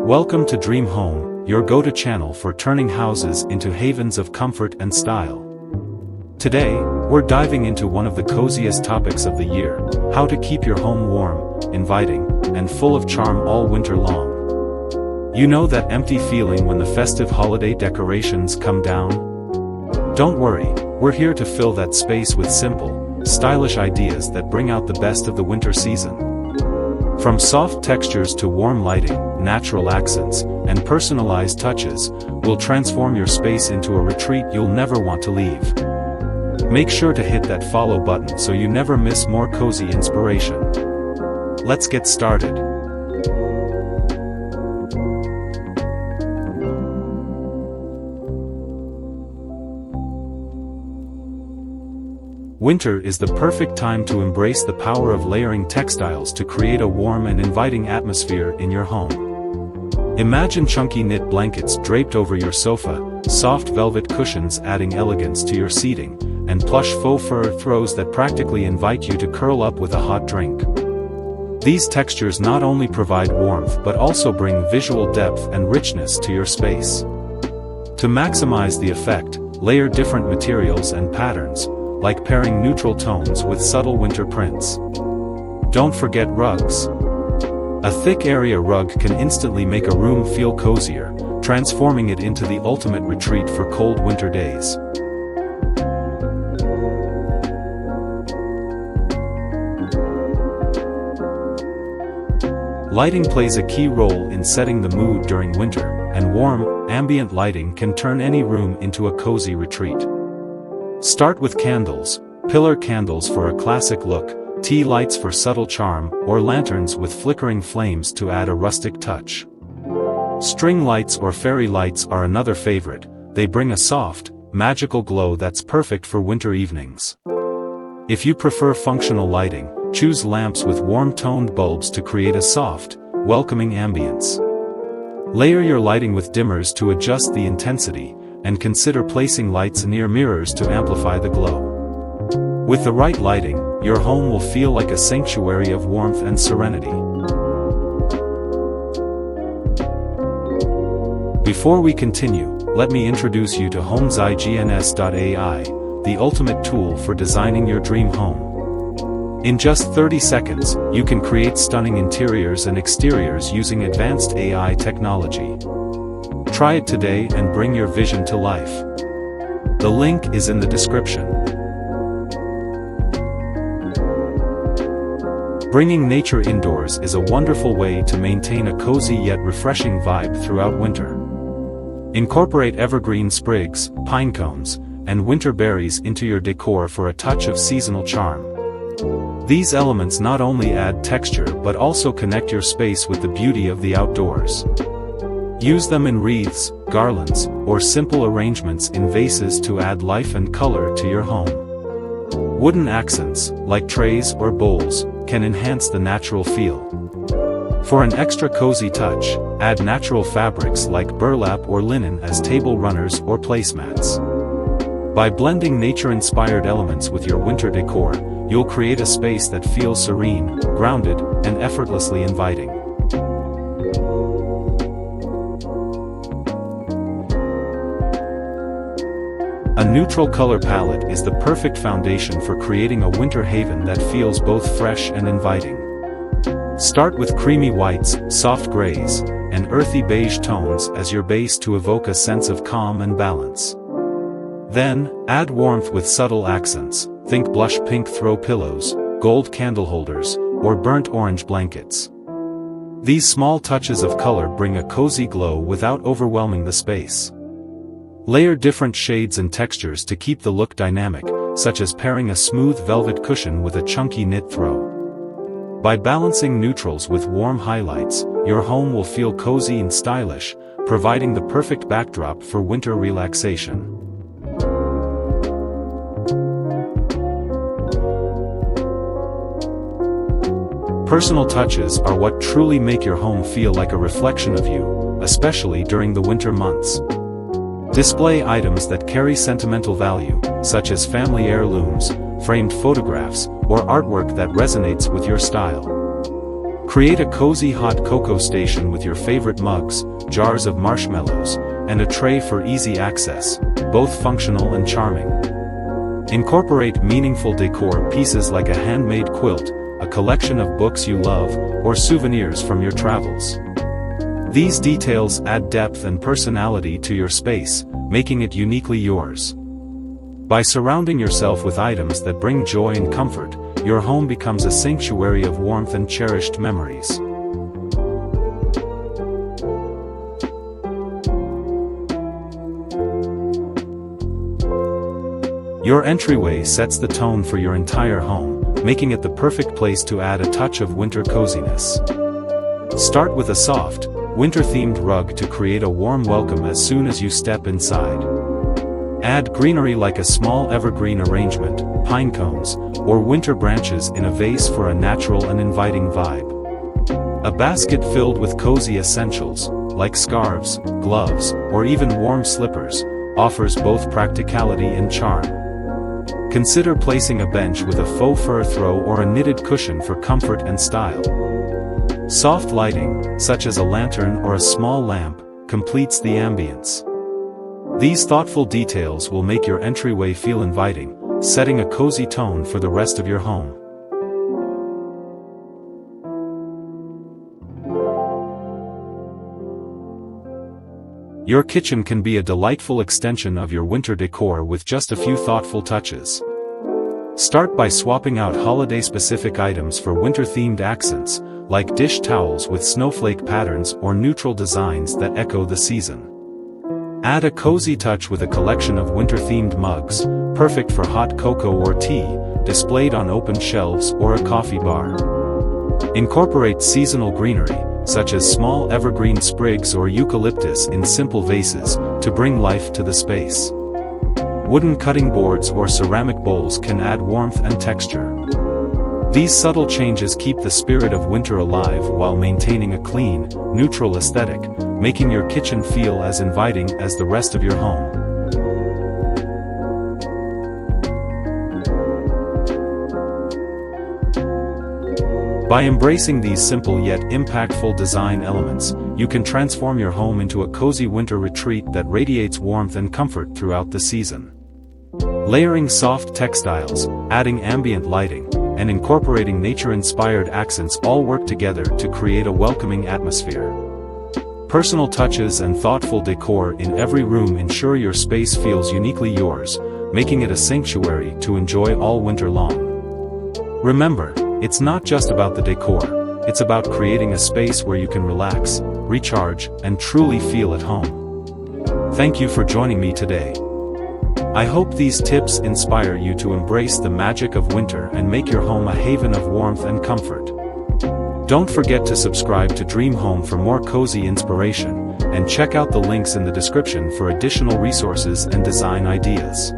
Welcome to Dream Home, your go-to channel for turning houses into havens of comfort and style. Today, we're diving into one of the coziest topics of the year: how to keep your home warm, inviting, and full of charm all winter long. You know that empty feeling when the festive holiday decorations come down? Don't worry, we're here to fill that space with simple, stylish ideas that bring out the best of the winter season. From soft textures to warm lighting, natural accents, and personalized touches, we'll transform your space into a retreat you'll never want to leave. Make sure to hit that follow button so you never miss more cozy inspiration. Let's get started. Winter is the perfect time to embrace the power of layering textiles to create a warm and inviting atmosphere in your home. Imagine chunky knit blankets draped over your sofa, soft velvet cushions adding elegance to your seating, and plush faux fur throws that practically invite you to curl up with a hot drink. These textures not only provide warmth but also bring visual depth and richness to your space. To maximize the effect, layer different materials and patterns, like pairing neutral tones with subtle winter prints. Don't forget rugs. A thick area rug can instantly make a room feel cozier, transforming it into the ultimate retreat for cold winter days. Lighting plays a key role in setting the mood during winter, and warm, ambient lighting can turn any room into a cozy retreat. Start with candles, pillar candles for a classic look, tea lights for subtle charm, or lanterns with flickering flames to add a rustic touch. String lights or fairy lights are another favorite. They bring a soft, magical glow that's perfect for winter evenings. If you prefer functional lighting, choose lamps with warm-toned bulbs to create a soft, welcoming ambience. Layer your lighting with dimmers to adjust the intensity, and consider placing lights near mirrors to amplify the glow. With the right lighting, your home will feel like a sanctuary of warmth and serenity. Before we continue, let me introduce you to HomesIGNS.ai, the ultimate tool for designing your dream home. In just 30 seconds, you can create stunning interiors and exteriors using advanced AI technology. Try it today and bring your vision to life. The link is in the description. Bringing nature indoors is a wonderful way to maintain a cozy yet refreshing vibe throughout winter. Incorporate evergreen sprigs, pine cones, and winter berries into your decor for a touch of seasonal charm. These elements not only add texture but also connect your space with the beauty of the outdoors. Use them in wreaths, garlands, or simple arrangements in vases to add life and color to your home. Wooden accents, like trays or bowls, can enhance the natural feel. For an extra cozy touch, add natural fabrics like burlap or linen as table runners or placemats. By blending nature-inspired elements with your winter decor, you'll create a space that feels serene, grounded, and effortlessly inviting. A neutral color palette is the perfect foundation for creating a winter haven that feels both fresh and inviting. Start with creamy whites, soft grays, and earthy beige tones as your base to evoke a sense of calm and balance. Then, add warmth with subtle accents. Think blush pink throw pillows, gold candle holders, or burnt orange blankets. These small touches of color bring a cozy glow without overwhelming the space. Layer different shades and textures to keep the look dynamic, such as pairing a smooth velvet cushion with a chunky knit throw. By balancing neutrals with warm highlights, your home will feel cozy and stylish, providing the perfect backdrop for winter relaxation. Personal touches are what truly make your home feel like a reflection of you, especially during the winter months. Display items that carry sentimental value, such as family heirlooms, framed photographs, or artwork that resonates with your style. Create a cozy hot cocoa station with your favorite mugs, jars of marshmallows, and a tray for easy access, both functional and charming. Incorporate meaningful decor pieces like a handmade quilt, a collection of books you love, or souvenirs from your travels. These details add depth and personality to your space, making it uniquely yours. By surrounding yourself with items that bring joy and comfort, your home becomes a sanctuary of warmth and cherished memories. Your entryway sets the tone for your entire home, making it the perfect place to add a touch of winter coziness. Start with a soft, winter-themed rug to create a warm welcome as soon as you step inside. Add greenery like a small evergreen arrangement, pine cones, or winter branches in a vase for a natural and inviting vibe. A basket filled with cozy essentials, like scarves, gloves, or even warm slippers, offers both practicality and charm. Consider placing a bench with a faux fur throw or a knitted cushion for comfort and style. Soft lighting, such as a lantern or a small lamp, completes the ambience. These thoughtful details will make your entryway feel inviting, setting a cozy tone for the rest of your home. Your kitchen can be a delightful extension of your winter decor with just a few thoughtful touches. Start by swapping out holiday-specific items for winter-themed accents, like dish towels with snowflake patterns or neutral designs that echo the season. Add a cozy touch with a collection of winter-themed mugs, perfect for hot cocoa or tea, displayed on open shelves or a coffee bar. Incorporate seasonal greenery, such as small evergreen sprigs or eucalyptus in simple vases, to bring life to the space. Wooden cutting boards or ceramic bowls can add warmth and texture. These subtle changes keep the spirit of winter alive while maintaining a clean, neutral aesthetic, making your kitchen feel as inviting as the rest of your home. By embracing these simple yet impactful design elements, you can transform your home into a cozy winter retreat that radiates warmth and comfort throughout the season. Layering soft textiles, adding ambient lighting, and incorporating nature-inspired accents all work together to create a welcoming atmosphere. Personal touches and thoughtful decor in every room ensure your space feels uniquely yours, making it a sanctuary to enjoy all winter long. Remember, it's not just about the decor, it's about creating a space where you can relax, recharge, and truly feel at home. Thank you for joining me today. I hope these tips inspire you to embrace the magic of winter and make your home a haven of warmth and comfort. Don't forget to subscribe to Dream Home for more cozy inspiration, and check out the links in the description for additional resources and design ideas.